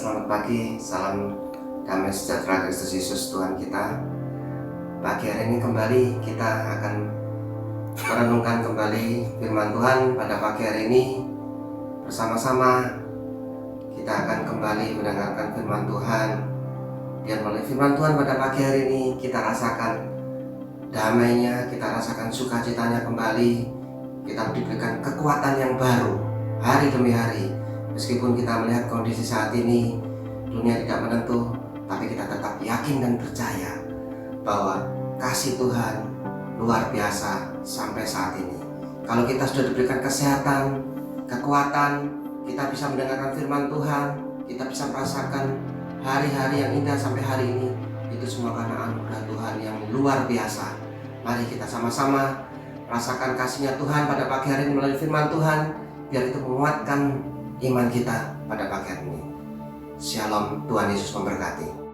selamat pagi, salam damai sejahtera Kristus Yesus Tuhan kita. Pagi hari ini kembali kita akan merenungkan kembali firman Tuhan pada pagi hari ini. Bersama-sama kita akan kembali mendengarkan firman Tuhan. Biar melalui firman Tuhan pada pagi hari ini kita rasakan damainya, kita rasakan sukacitanya kembali. Kita diberikan kekuatan yang baru hari demi hari. Meskipun kita melihat kondisi saat ini dunia tidak menentu, tapi kita tetap yakin dan percaya bahwa kasih Tuhan luar biasa sampai saat ini. Kalau kita sudah diberikan kesehatan, kekuatan, kita bisa mendengarkan firman Tuhan, kita bisa merasakan hari-hari yang indah sampai hari ini. Itu semua karena anugerah Tuhan yang luar biasa. Mari kita sama-sama rasakan kasihnya Tuhan pada pagi hari ini melalui firman Tuhan, biar itu menguatkan iman kita pada pagi hari ini. Shalom, Tuhan Yesus memberkati.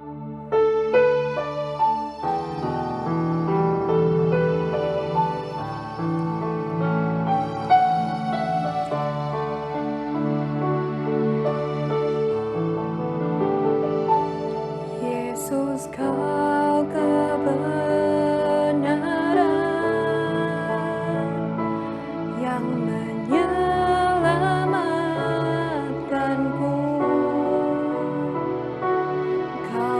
Yesus, Kau kebenaran yang menyelamatkanku. Kau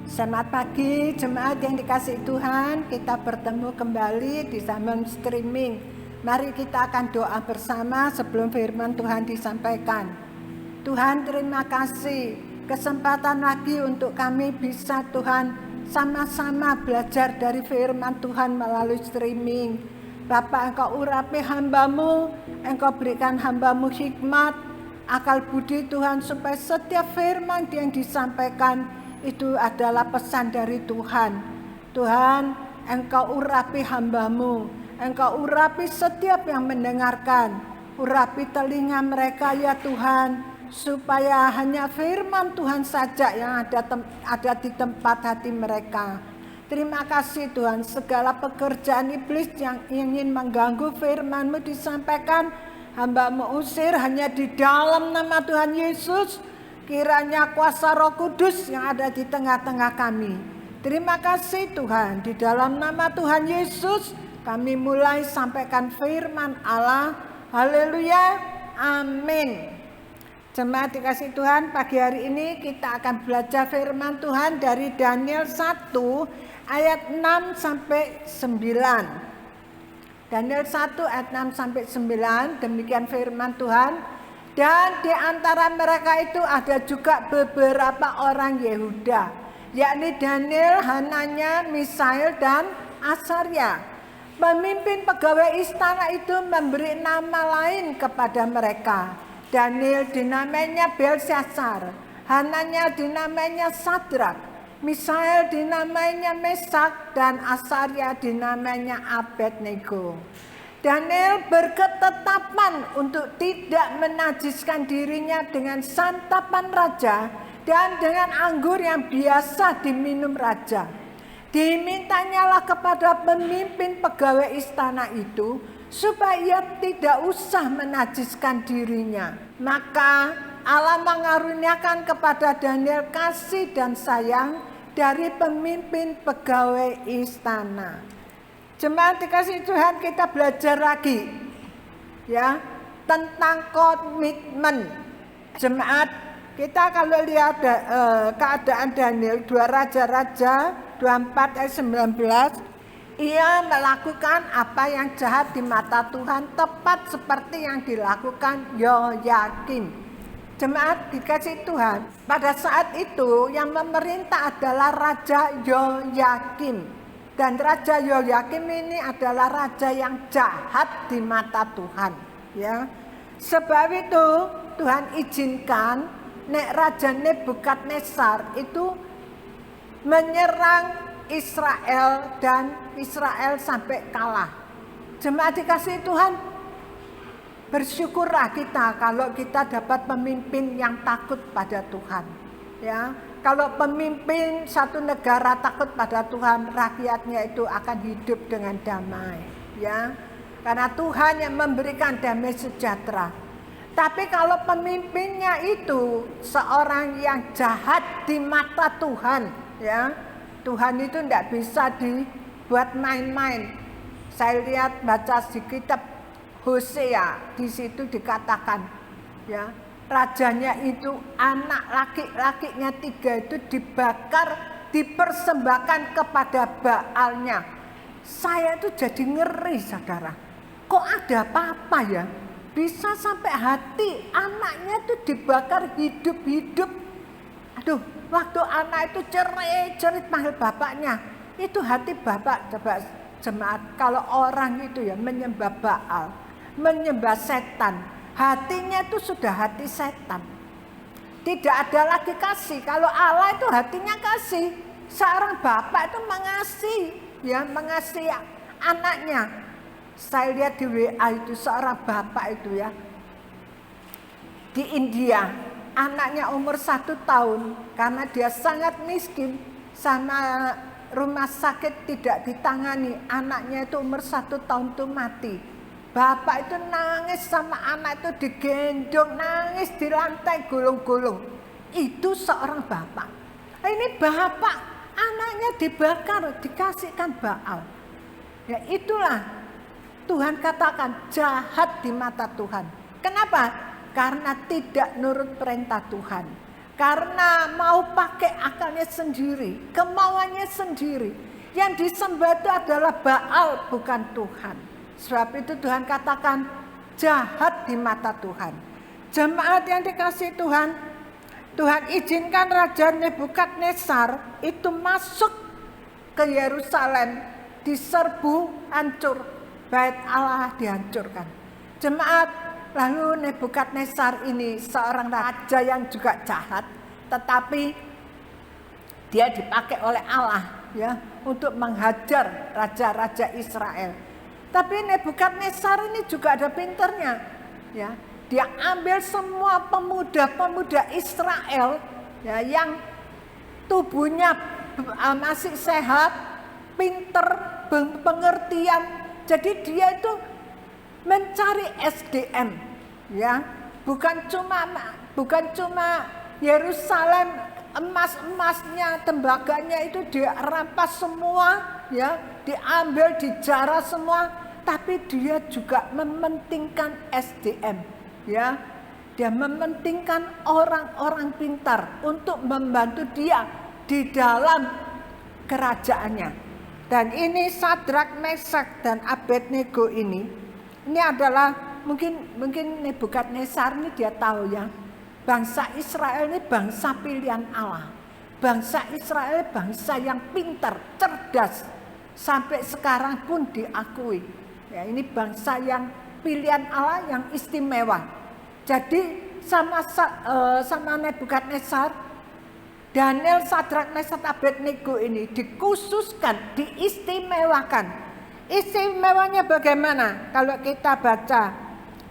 Selamat pagi jemaat yang dikasihi Tuhan. Kita bertemu kembali di zaman streaming. Mari kita akan doa bersama sebelum firman Tuhan disampaikan. Tuhan, terima kasih kesempatan lagi untuk kami bisa Tuhan sama-sama belajar dari firman Tuhan melalui streaming. Bapak, Engkau urapi hamba-Mu, Engkau berikan hamba-Mu hikmat, akal budi Tuhan, supaya setiap firman yang disampaikan itu adalah pesan dari Tuhan. Tuhan, Engkau urapi hamba-Mu, Engkau urapi setiap yang mendengarkan, urapi telinga mereka ya Tuhan, supaya hanya firman Tuhan saja yang ada di tempat hati mereka. Terima kasih Tuhan, segala pekerjaan iblis yang ingin mengganggu firman-Mu disampaikan, hamba-Mu usir hanya di dalam nama Tuhan Yesus. Kiranya kuasa Roh Kudus yang ada di tengah-tengah kami. Terima kasih Tuhan, di dalam nama Tuhan Yesus kami mulai sampaikan firman Allah. Haleluya, amin. Jemaat dikasih Tuhan, pagi hari ini kita akan belajar firman Tuhan dari Daniel 1 ayat 6 sampai 9. Daniel 1 ayat 6 sampai 9, demikian firman Tuhan. Dan di antara mereka itu ada juga beberapa orang Yehuda, yakni Daniel, Hananya, Misael, dan Asaria. Pemimpin pegawai istana itu memberi nama lain kepada mereka. Daniel dinamainya Belshazzar, Hananya dinamainya Sadrak, Misael dinamainya Mesak, dan Asaria dinamainya Abednego. Daniel berketetapan untuk tidak menajiskan dirinya dengan santapan raja dan dengan anggur yang biasa diminum raja. Dimintanyalah kepada pemimpin pegawai istana itu supaya ia tidak usah menajiskan dirinya. Maka Allah mengaruniakan kepada Daniel kasih dan sayang dari pemimpin pegawai istana. Jemaat dikasih Tuhan, kita belajar lagi ya tentang komitmen. Jemaat, kita kalau lihat keadaan Daniel 2 Raja-Raja 24 ayat 19, ia melakukan apa yang jahat di mata Tuhan, tepat seperti yang dilakukan Yoyakim. Jemaat dikasih Tuhan, pada saat itu yang memerintah adalah Raja Yoyakim. Dan Raja Yoyakim ini adalah raja yang jahat di mata Tuhan, ya. Sebab itu Tuhan izinkan Raja Nebukadnezar itu menyerang Israel dan Israel sampai kalah. Jemaat dikasih Tuhan, bersyukurlah kita kalau kita dapat pemimpin yang takut pada Tuhan, ya. Kalau pemimpin satu negara takut pada Tuhan, rakyatnya itu akan hidup dengan damai, ya. Karena Tuhan yang memberikan damai sejahtera. Tapi kalau pemimpinnya itu seorang yang jahat di mata Tuhan, ya, Tuhan itu tidak bisa dibuat main-main. Saya lihat baca di kitab Hosea, di situ dikatakan, ya, rajanya itu anak laki-lakinya 3 itu dibakar, dipersembahkan kepada Baalnya. Saya itu jadi ngeri saudara. Kok ada apa-apa ya? Bisa sampai hati anaknya itu dibakar hidup-hidup. Aduh, waktu anak itu cerit panggil bapaknya. Itu hati bapak, coba jemaat, kalau orang itu ya menyembah Baal, menyembah setan, hatinya itu sudah hati setan. Tidak ada lagi kasih. Kalau Allah itu hatinya kasih. Seorang bapak itu mengasihi anaknya. Saya lihat di WA itu seorang bapak itu ya, di India, anaknya umur 1 tahun, karena dia sangat miskin, sama rumah sakit tidak ditangani, anaknya itu umur 1 tahun itu mati. Bapak itu nangis sama anak itu digendong, nangis di lantai gulung-gulung. Itu seorang bapak. Ini bapak, anaknya dibakar, dikasihkan Baal. Ya itulah Tuhan katakan jahat di mata Tuhan. Kenapa? Karena tidak nurut perintah Tuhan. karena mau pakai akalnya sendiri, kemauannya sendiri. Yang disembah itu adalah Baal, bukan Tuhan. Sebab itu Tuhan katakan jahat di mata Tuhan. Jemaat yang dikasihi Tuhan, Tuhan izinkan Raja Nebukadnezar itu masuk ke Yerusalem, diserbu, hancur, bait Allah dihancurkan. Jemaat, lalu Nebukadnezar ini seorang raja yang juga jahat, tetapi dia dipakai oleh Allah ya untuk menghajar raja-raja Israel. Tapi Nebukadnezar ini juga ada pinternya, ya. Dia ambil semua pemuda-pemuda Israel ya, yang tubuhnya masih sehat, pinter, pengertian. Jadi dia itu mencari SDM, ya, bukan cuma Yerusalem, emas-emasnya, tembaganya itu dirampas semua, ya, diambil, dijarah semua, tapi dia juga mementingkan SDM, ya, dia mementingkan orang-orang pintar untuk membantu dia di dalam kerajaannya. Dan ini Sadrak, Mesak, dan Abednego ini adalah mungkin Nebukadnezar ini dia tahu ya, bangsa Israel ini bangsa pilihan Allah. Bangsa Israel bangsa yang pintar, cerdas, sampai sekarang pun diakui. Ya, ini bangsa yang pilihan Allah, yang istimewa. Jadi sama Nebukadnezar, Daniel, Sadrak, Mesak, Abednego ini dikhususkan, diistimewakan. Istimewanya bagaimana? Kalau kita baca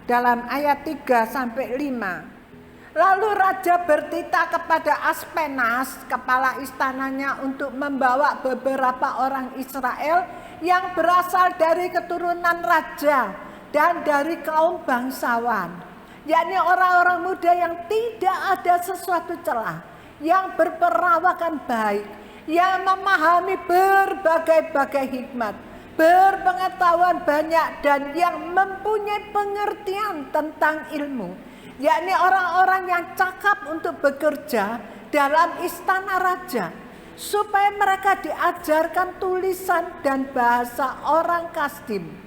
dalam ayat 3 sampai 5. Lalu raja bertitah kepada Aspenas, kepala istananya, untuk membawa beberapa orang Israel yang berasal dari keturunan raja dan dari kaum bangsawan, yakni orang-orang muda yang tidak ada sesuatu celah, yang berperawakan baik, yang memahami berbagai-bagai hikmat, berpengetahuan banyak, dan yang mempunyai pengertian tentang ilmu, yakni orang-orang yang cakap untuk bekerja dalam istana raja, supaya mereka diajarkan tulisan dan bahasa orang Kasdim.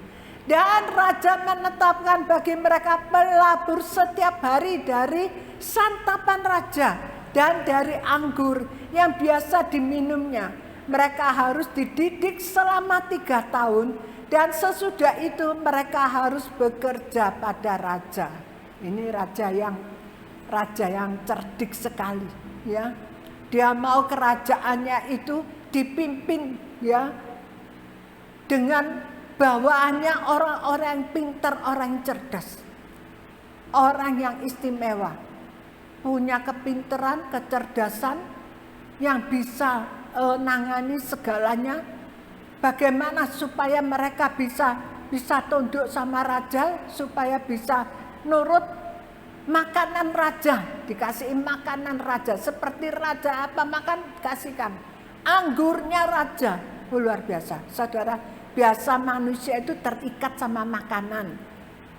Dan raja menetapkan bagi mereka pelabur setiap hari dari santapan raja dan dari anggur yang biasa diminumnya. Mereka harus dididik selama 3 tahun, dan sesudah itu mereka harus bekerja pada raja. Ini raja yang cerdik sekali, ya. Dia mau kerajaannya itu dipimpin, ya, dengan bawaannya orang-orang yang pintar, orang yang cerdas, orang yang istimewa, punya kepintaran, kecerdasan, yang bisa nangani segalanya. Bagaimana supaya mereka bisa tunduk sama raja, supaya bisa nurut makanan raja, dikasih makanan raja. Seperti raja apa makan, kasihkan. Anggurnya raja, luar biasa. Saudara, biasa manusia itu terikat sama makanan.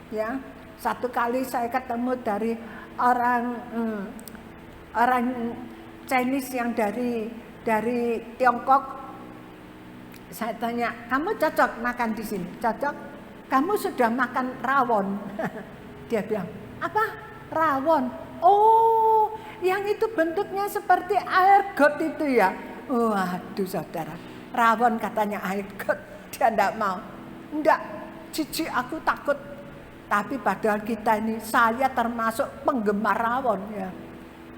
Ya, satu kali saya ketemu dari orang Chinese yang dari Tiongkok. Saya tanya, kamu cocok makan di sini? Cocok? Kamu sudah makan rawon? Dia bilang, apa? Rawon? Oh, yang itu bentuknya seperti air got itu ya? Waduh saudara, rawon katanya air got. Dia enggak mau. Enggak, cici aku takut. Tapi padahal kita ini, saya termasuk penggemar rawon ya.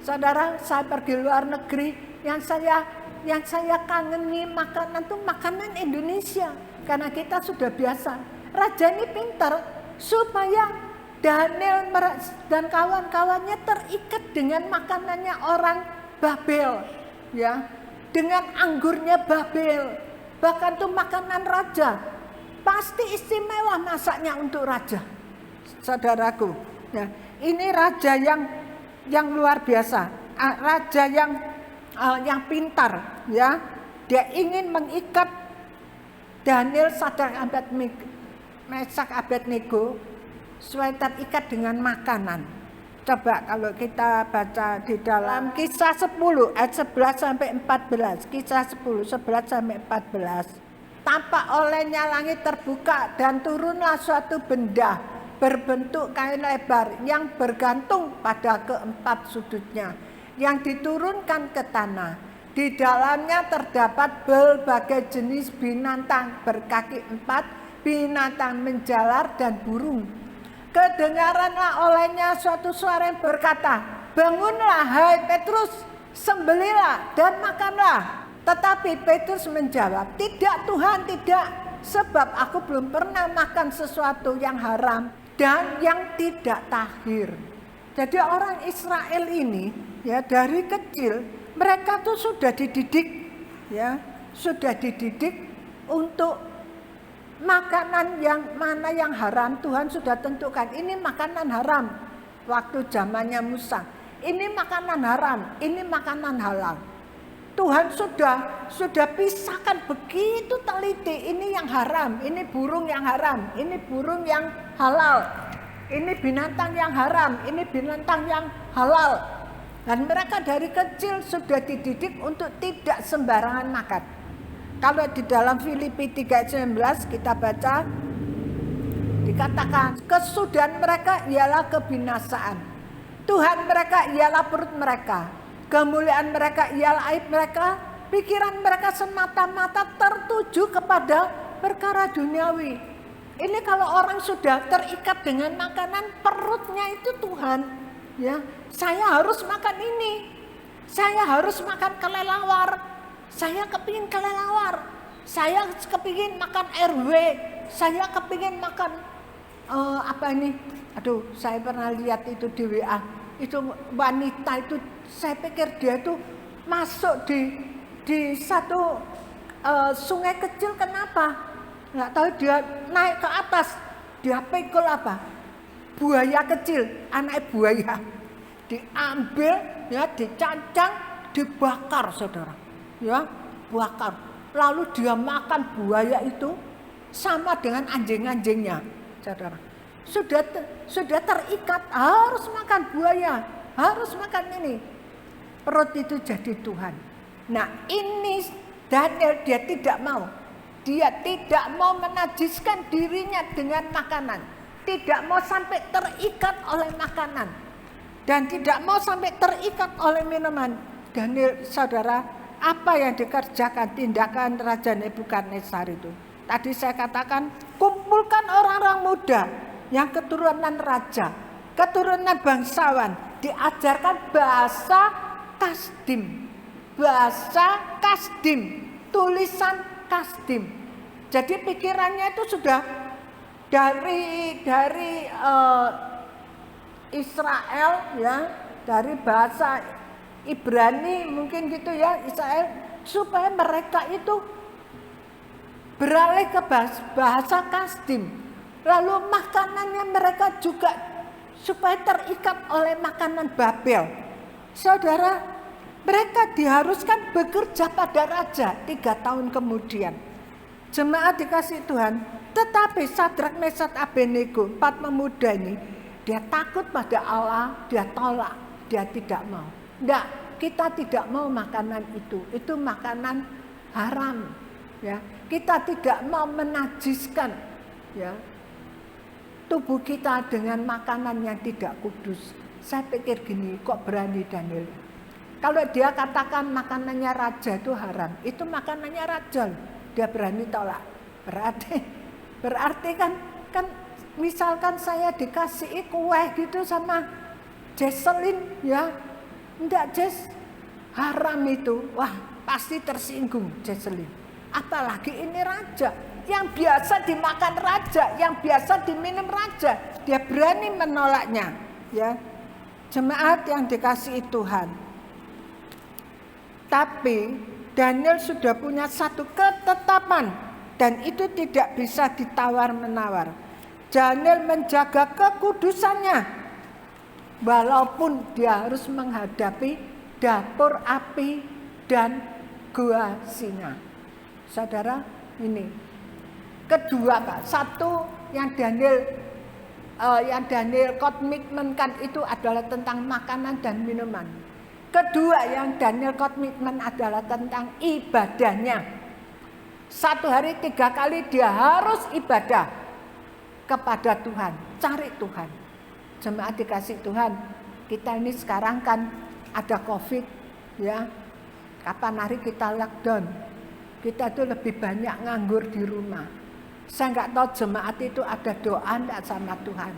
Saudara, saya pergi luar negeri, yang saya kangeni makanan tuh makanan Indonesia, karena kita sudah biasa. Raja ini pintar supaya Daniel dan kawan-kawannya terikat dengan makanannya orang Babel, ya, dengan anggurnya Babel. Bahkan tuh makanan raja pasti istimewa masaknya untuk raja. Saudaraku, ya, ini raja yang luar biasa, raja yang pintar, ya. Dia ingin mengikat Daniel, Sadrak, Mesak, Abednego supaya terikat dengan makanan. Coba kalau kita baca di dalam Kisah 10 ayat 11 sampai 14. Kisah 10 11 sampai 14. Tampak olehnya langit terbuka dan turunlah suatu benda berbentuk kain lebar yang bergantung pada keempat sudutnya, yang diturunkan ke tanah. Di dalamnya terdapat berbagai jenis binatang berkaki 4, binatang menjalar dan burung. Kedengaranlah olehnya suatu suara yang berkata, "Bangunlah hai Petrus, sembelihlah dan makanlah." Tetapi Petrus menjawab, "Tidak Tuhan, tidak, sebab aku belum pernah makan sesuatu yang haram dan yang tidak tahir." Jadi orang Israel ini ya dari kecil mereka tuh sudah dididik untuk makanan yang mana yang haram. Tuhan sudah tentukan ini makanan haram waktu zamannya Musa. Ini makanan haram, ini makanan halal. Tuhan sudah pisahkan begitu teliti, ini yang haram, ini burung yang haram, ini burung yang halal. Ini binatang yang haram, ini binatang yang halal. Dan mereka dari kecil sudah dididik untuk tidak sembarangan makan. Kalau di dalam Filipi 3:19 kita baca, dikatakan kesudahan mereka ialah kebinasaan. Tuhan mereka ialah perut mereka. Kemuliaan mereka ialah aib mereka. Pikiran mereka semata-mata tertuju kepada perkara duniawi. Ini kalau orang sudah terikat dengan makanan, perutnya itu Tuhan. Ya, saya harus makan ini. Saya harus makan kelelawar. Saya kepingin kelelawar, saya kepingin makan RW, saya kepingin makan saya pernah lihat itu di WA, itu wanita itu, saya pikir dia itu masuk di satu sungai kecil, kenapa? Nggak tahu, dia naik ke atas, dia pikul apa? Buaya kecil, anak buaya, diambil, ya dicancang, dibakar saudara. Ya, bakar. Lalu dia makan buaya itu sama dengan anjing-anjingnya, saudara. Sudah terikat, harus makan buaya, harus makan ini. Perut itu jadi Tuhan. Nah, ini Daniel dia tidak mau. Dia tidak mau menajiskan dirinya dengan makanan. Tidak mau sampai terikat oleh makanan. Dan tidak mau sampai terikat oleh minuman. Daniel, saudara, apa yang dikerjakan tindakan Raja Nebukadnezar itu? Tadi saya katakan, kumpulkan orang-orang muda yang keturunan raja, keturunan bangsawan, diajarkan bahasa Kasdim, tulisan Kasdim. Jadi pikirannya itu sudah dari Israel, ya, dari bahasa Ibrani mungkin gitu ya, Israel, supaya mereka itu beralih ke bahasa Kasdim. Lalu makanannya mereka juga supaya terikat oleh makanan Babel. Saudara, mereka diharuskan bekerja pada raja 3 tahun kemudian. Jemaat dikasih Tuhan, tetapi Sadrak, Mesak, Abednego, 4 pemuda ini, dia takut pada Allah, dia tolak, dia tidak mau. Enggak, kita tidak mau makanan itu makanan haram, ya. Kita tidak mau menajiskan, ya, tubuh kita dengan makanan yang tidak kudus. Saya pikir gini, kok berani Daniel? Kalau dia katakan makanannya raja itu haram, itu makanannya raja, dia berani tolak. Berarti kan misalkan saya dikasih kue gitu sama Jesselin, ya, enggak Jess, haram itu, wah pasti tersinggung Jesselin. Apalagi ini raja, yang biasa dimakan raja, yang biasa diminum raja, dia berani menolaknya, ya. Jemaat yang dikasihi Tuhan. Tapi Daniel sudah punya satu ketetapan, dan itu tidak bisa ditawar-menawar. Daniel menjaga kekudusannya, walaupun dia harus menghadapi dapur api dan gua singa. Saudara, ini kedua Pak, satu yang Daniel yang Daniel komitmenkan itu adalah tentang makanan dan minuman. Kedua yang Daniel komitmen adalah tentang ibadahnya. 1 hari 3 kali dia harus ibadah kepada Tuhan, cari Tuhan. Jemaat dikasih Tuhan, kita ini sekarang kan ada COVID ya. Kapan hari kita lockdown? Kita tuh lebih banyak nganggur di rumah. Saya nggak tahu jemaat itu ada doa enggak sama Tuhan.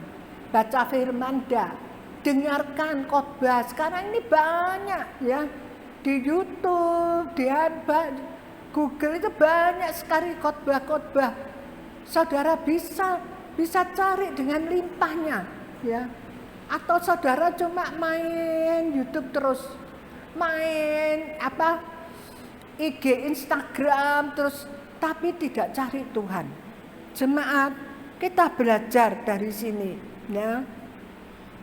Baca firman enggak. Dengarkan khotbah. Sekarang ini banyak ya. Di YouTube, di Google itu banyak sekali khotbah-khotbah. Saudara bisa cari dengan limpahnya ya. Atau saudara cuma main YouTube terus. Main IG, Instagram terus, tapi tidak cari Tuhan. Jemaat, kita belajar dari sini ya.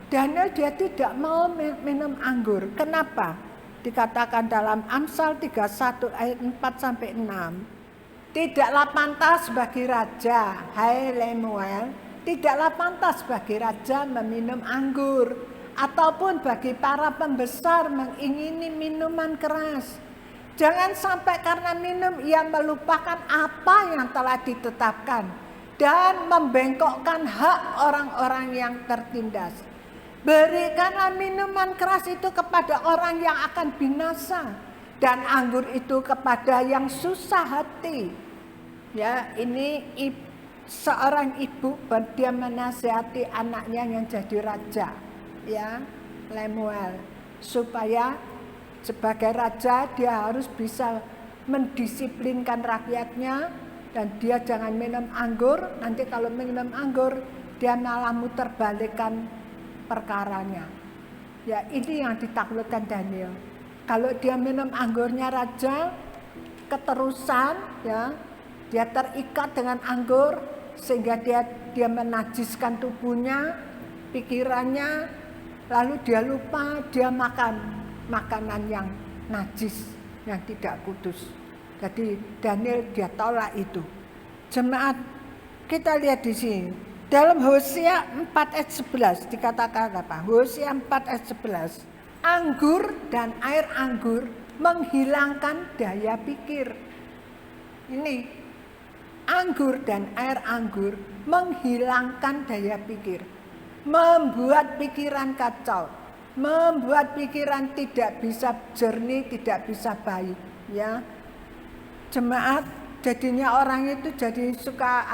Daniel dia tidak mau minum anggur. Kenapa? Dikatakan dalam Amsal 31 ayat 4 sampai 6. Tidaklah pantas bagi raja, hai Lemuel, tidaklah pantas bagi raja meminum anggur, ataupun bagi para pembesar mengingini minuman keras. Jangan sampai karena minum ia melupakan apa yang telah ditetapkan dan membengkokkan hak orang-orang yang tertindas. Berikanlah minuman keras itu kepada orang yang akan binasa dan anggur itu kepada yang susah hati. Ya, ini seorang ibu dia menasihati anaknya yang jadi raja, ya, Lemuel, supaya sebagai raja dia harus bisa mendisiplinkan rakyatnya dan dia jangan minum anggur. Nanti kalau minum anggur dia malah muter balikkan perkaranya. Ya, ini yang ditaklukkan Daniel. Kalau dia minum anggurnya raja keterusan ya, dia terikat dengan anggur sehingga dia menajiskan tubuhnya, pikirannya, lalu dia lupa dia makan makanan yang najis, yang tidak kudus. Jadi Daniel dia tolak itu. Jemaat, kita lihat di sini. Dalam Hosea 4 ayat 11 dikatakan apa? Hosea 4 ayat 11. Anggur dan air anggur menghilangkan daya pikir. Ini anggur dan air anggur menghilangkan daya pikir. Membuat pikiran kacau. Membuat pikiran tidak bisa jernih, tidak bisa baik, ya. Jemaat, jadinya orang itu jadi suka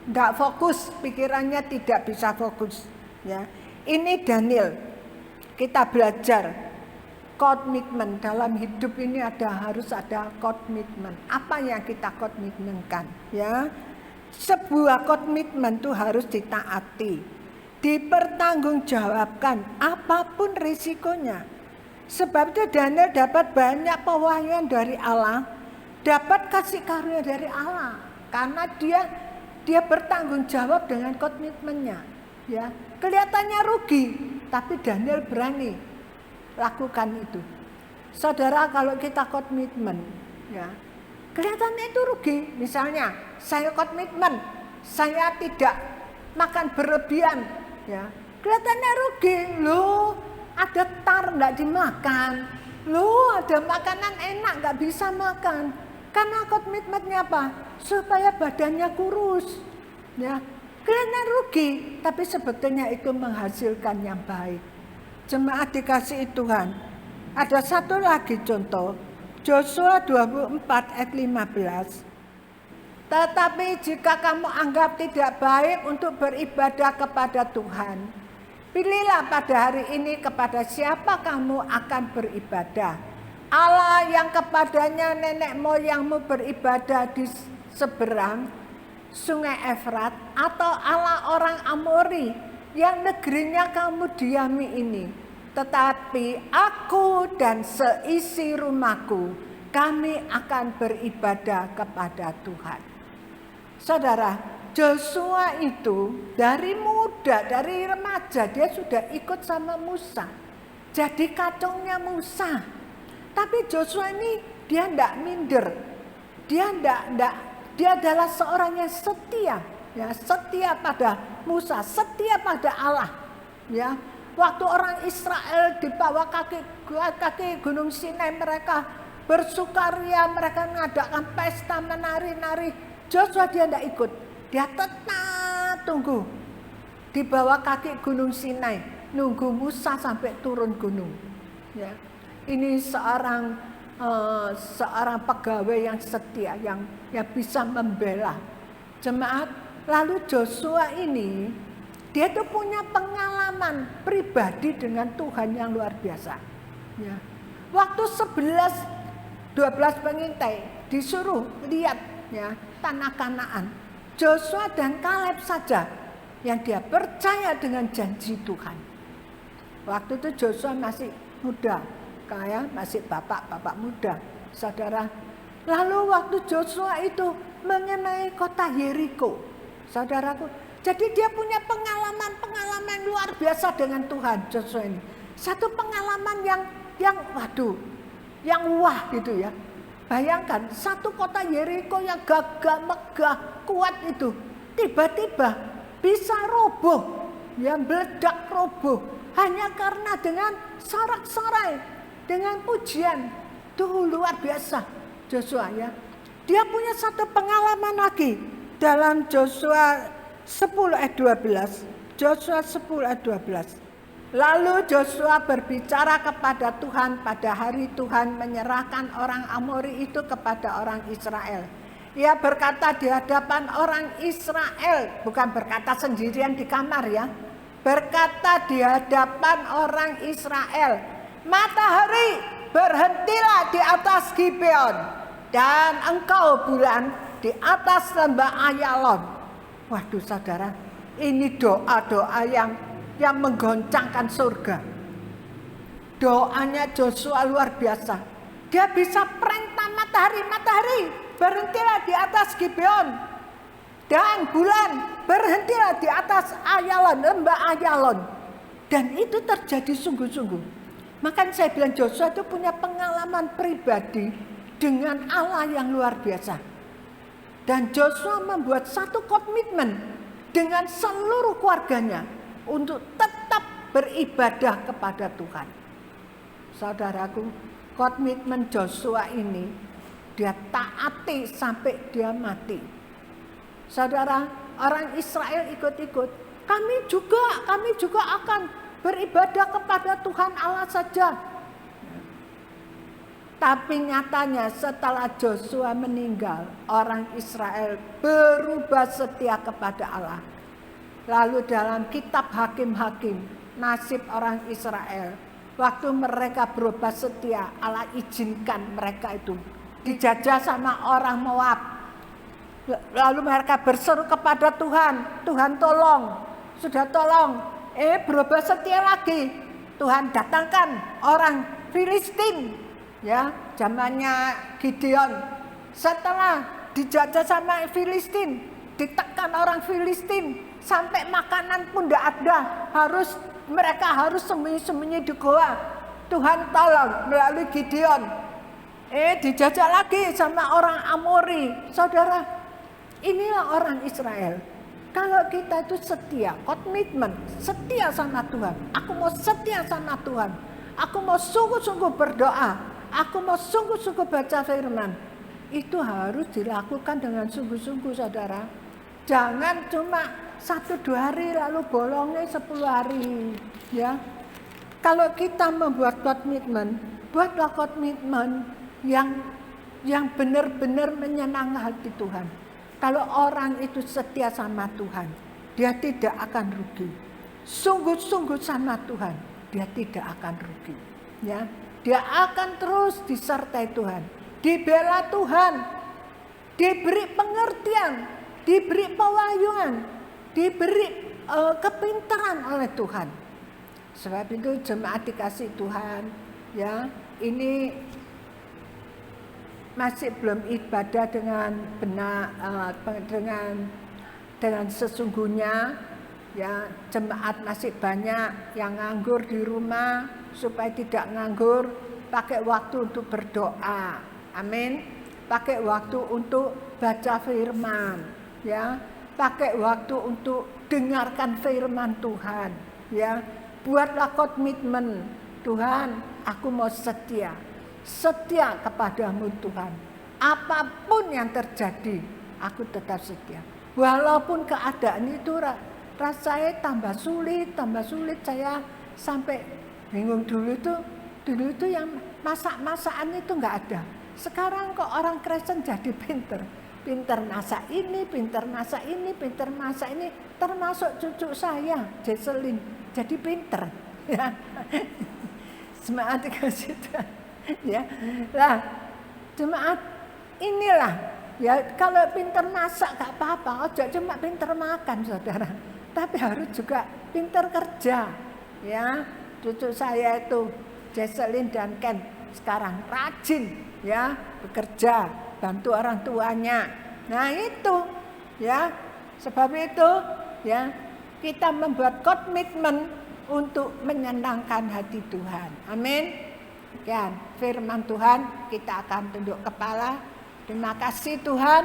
tidak fokus, pikirannya tidak bisa fokus, ya. Ini Daniel, kita belajar komitmen dalam hidup ini harus ada komitmen. Apa yang kita komitmenkan, ya? Sebuah komitmen itu harus ditaati, dipertanggungjawabkan apapun risikonya. Sebab itu Daniel dapat banyak pewahyuan dari Allah, dapat kasih karunia dari Allah karena dia bertanggung jawab dengan komitmennya, ya. Kelihatannya rugi, tapi Daniel berani lakukan itu. Saudara, kalau kita komitmen, ya, kelihatannya itu rugi. Misalnya, saya komitmen, saya tidak makan berlebihan, ya. Kelihatannya rugi, loh, ada tar enggak dimakan, loh, ada makanan enak enggak bisa makan. Karena komitmennya apa? Supaya badannya kurus, ya. Kelihatan rugi, tapi sebetulnya itu menghasilkan yang baik. Jemaat dikasihi Tuhan. Ada satu lagi contoh, Yosua 24 ayat 15. Tetapi jika kamu anggap tidak baik untuk beribadah kepada Tuhan, pilihlah pada hari ini kepada siapa kamu akan beribadah. Allah yang kepadanya nenek moyangmu beribadah di seberang Sungai Efrat, atau Allah orang Amori yang negerinya kamu diami ini. Tetapi aku dan seisi rumahku, kami akan beribadah kepada Tuhan. Saudara, Joshua itu dari muda, dari remaja dia sudah ikut sama Musa. Jadi kacungnya Musa. Tapi Joshua ini dia tidak minder. Dia tidak Dia adalah seorang yang setia, ya, setia pada Musa, setia pada Allah, ya. Waktu orang Israel di bawah kaki Gunung Sinai, mereka bersukaria, mereka mengadakan pesta, menari-nari. Joshua dia tidak ikut, dia tetap tunggu di bawah kaki Gunung Sinai, nunggu Musa sampai turun gunung. Ya, ini seorang pegawai yang setia, yang bisa membela jemaat. Lalu Joshua ini dia tuh punya pengalaman pribadi dengan Tuhan yang luar biasa. Ya. Waktu 12 pengintai disuruh lihat, ya, tanah Kanaan, Joshua dan Kaleb saja yang dia percaya dengan janji Tuhan. Waktu itu Joshua masih muda, kayak masih bapak muda, saudara. Lalu waktu Joshua itu mengenai kota Yeriko, saudaraku, jadi dia punya pengalaman luar biasa dengan Tuhan. Joshua ini satu pengalaman yang wah gitu ya. Bayangkan satu kota Yeriko yang gagah megah kuat itu tiba-tiba bisa roboh, ya, meledak roboh hanya karena dengan sorak-sorai, dengan pujian. Tuh luar biasa Joshua, ya. Dia punya satu pengalaman lagi dalam Joshua 10 ayat 12. Joshua 10 ayat 12. Lalu Joshua berbicara kepada Tuhan pada hari Tuhan menyerahkan orang Amori itu kepada orang Israel. Ia berkata di hadapan orang Israel, bukan berkata sendirian di kamar, ya. Berkata di hadapan orang Israel, matahari berhentilah di atas Gibeon, dan engkau bulan di atas lembah Ayalon. Waduh saudara, ini doa-doa yang menggoncangkan surga. Doanya Joshua luar biasa. Dia bisa perintah matahari berhentilah di atas Gibeon, dan bulan berhentilah di atas Ayalon, lembah Ayalon. Dan itu terjadi sungguh-sungguh. Makanya saya bilang Joshua itu punya pengalaman pribadi dengan Allah yang luar biasa. Dan Joshua membuat satu komitmen dengan seluruh keluarganya untuk tetap beribadah kepada Tuhan. Saudaraku, komitmen Joshua ini dia taati sampai dia mati. Saudara, orang Israel ikut-ikut. Kami juga akan beribadah kepada Tuhan Allah saja. Tapi nyatanya setelah Joshua meninggal, orang Israel berubah setia kepada Allah. Lalu dalam kitab Hakim-Hakim, nasib orang Israel, waktu mereka berubah setia, Allah izinkan mereka itu dijajah sama orang Moab. Lalu mereka berseru kepada Tuhan, Tuhan tolong, sudah tolong, berubah setia lagi. Tuhan datangkan orang Filistin, ya, zamannya Gideon. Setelah dijajah sama Filistin, ditekan orang Filistin, sampai makanan pun tidak ada, mereka harus sembunyi-sembunyi di goa. Tuhan tolong melalui Gideon. Dijajah lagi sama orang Amori. Saudara, inilah orang Israel. Kalau kita itu setia, komitmen, setia sama Tuhan. Aku mau setia sama Tuhan. Aku mau sungguh-sungguh berdoa. Aku mau sungguh-sungguh baca firman. Itu harus dilakukan dengan sungguh-sungguh, saudara. Jangan cuma 1-2 hari lalu bolongnya 10 hari. Ya. Kalau kita membuat komitmen, buatlah komitmen yang benar-benar menyenangkan hati Tuhan. Kalau orang itu setia sama Tuhan, dia tidak akan rugi. Sungguh-sungguh sama Tuhan, dia tidak akan rugi. Ya, dia akan terus disertai Tuhan, dibela Tuhan, diberi pengertian, diberi pewahyuan, diberi kepintaran oleh Tuhan. Sebab itu jemaat dikasih Tuhan, ya, ini masih belum ibadah dengan benar, dengan sesungguhnya, ya. Jemaat masih banyak yang nganggur di rumah. Supaya tidak nganggur, pakai waktu untuk berdoa. Amin. pakai waktu untuk baca firman, ya, pakai waktu untuk dengarkan firman Tuhan, ya. Buatlah komitmen, Tuhan, aku mau setia kepadamu Tuhan. Apapun yang terjadi, aku tetap setia. Walaupun keadaan itu rasanya tambah sulit, saya sampai bingung. Dulu itu yang masak-masakan itu nggak ada. Sekarang kok orang Kristen jadi pinter masak ini, pinter masak ini, termasuk cucu saya, Jesselyn, jadi pinter. Ya. Jemaat dikasih Tuhan. Ya, lah, jemaat inilah. Ya, kalau pinter masak gak apa-apa, ojo cuma pinter makan, saudara. Tapi harus juga pinter kerja. Ya, cucu saya itu Jesselyn dan Ken sekarang rajin, ya, bekerja, bantu orang tuanya. Nah itu, ya, sebab itu, ya, kita membuat komitmen untuk menyenangkan hati Tuhan. Amin. Ya, firman Tuhan kita akan tunduk kepala. Terima kasih Tuhan.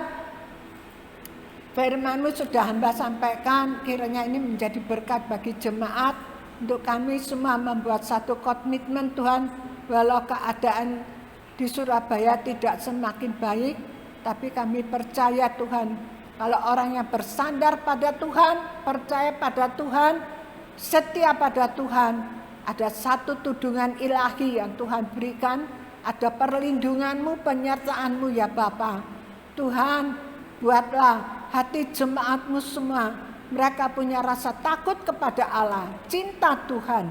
Firman-Mu sudah hamba sampaikan, kiranya ini menjadi berkat bagi jemaat. Untuk kami semua membuat satu komitmen Tuhan, walau keadaan di Surabaya tidak semakin baik, tapi kami percaya Tuhan, kalau orang yang bersandar pada Tuhan, percaya pada Tuhan, setia pada Tuhan, ada satu tudungan ilahi yang Tuhan berikan, ada perlindungan-Mu, penyertaan-Mu ya Bapa. Tuhan, buatlah hati jemaat-Mu semua, mereka punya rasa takut kepada Allah, cinta Tuhan.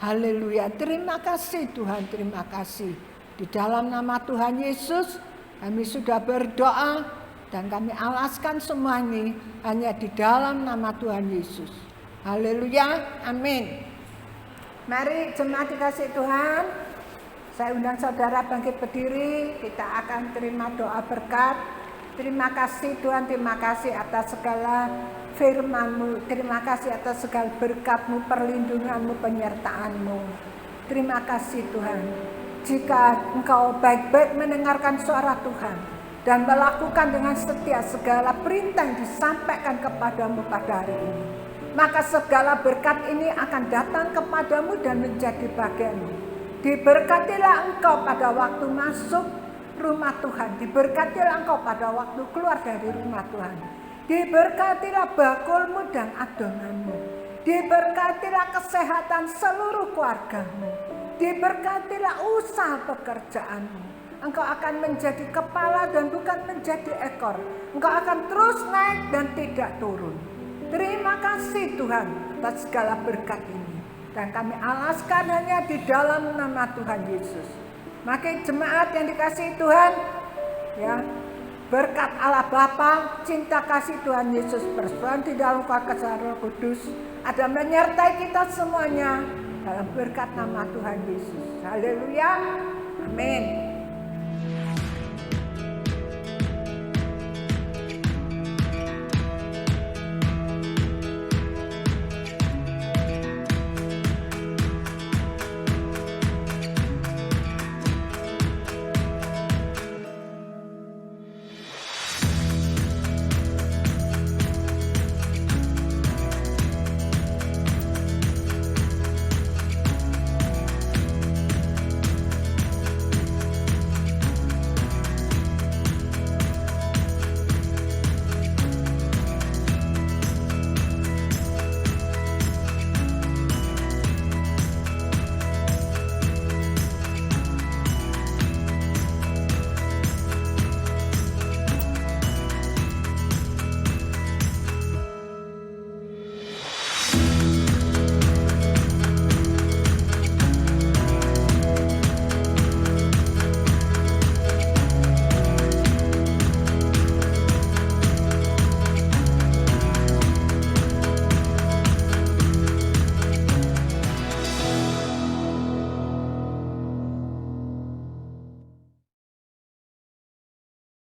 Haleluya, terima kasih Tuhan, terima kasih. Di dalam nama Tuhan Yesus, kami sudah berdoa dan kami alaskan semua ini hanya di dalam nama Tuhan Yesus. Haleluya, amin. Mari jemaat dikasih Tuhan, saya undang saudara bangkit berdiri, kita akan terima doa berkat. Terima kasih Tuhan, terima kasih atas segala firman-Mu, terima kasih atas segala berkat-Mu, perlindungan-Mu, penyertaan-Mu. Terima kasih Tuhan. Jika Engkau baik-baik mendengarkan suara Tuhan dan melakukan dengan setia segala perintah yang disampaikan kepadamu pada hari ini, maka segala berkat ini akan datang kepadamu dan menjadi bagianmu. Diberkatilah engkau pada waktu masuk rumah Tuhan, diberkatilah engkau pada waktu keluar dari rumah Tuhan, diberkatilah bakulmu dan adonanmu, diberkatilah kesehatan seluruh keluargamu, diberkatilah usaha pekerjaanmu. Engkau akan menjadi kepala dan bukan menjadi ekor. Engkau akan terus naik dan tidak turun. Terima kasih Tuhan atas segala berkat ini. Dan kami alaskan hanya di dalam nama Tuhan Yesus. Maka jemaat yang dikasihi Tuhan, ya, berkat Allah Bapa, cinta kasih Tuhan Yesus, persekutuan di dalam kuasa Roh Kudus ada menyertai kita semuanya dalam berkat nama Tuhan Yesus. Haleluya. Amin.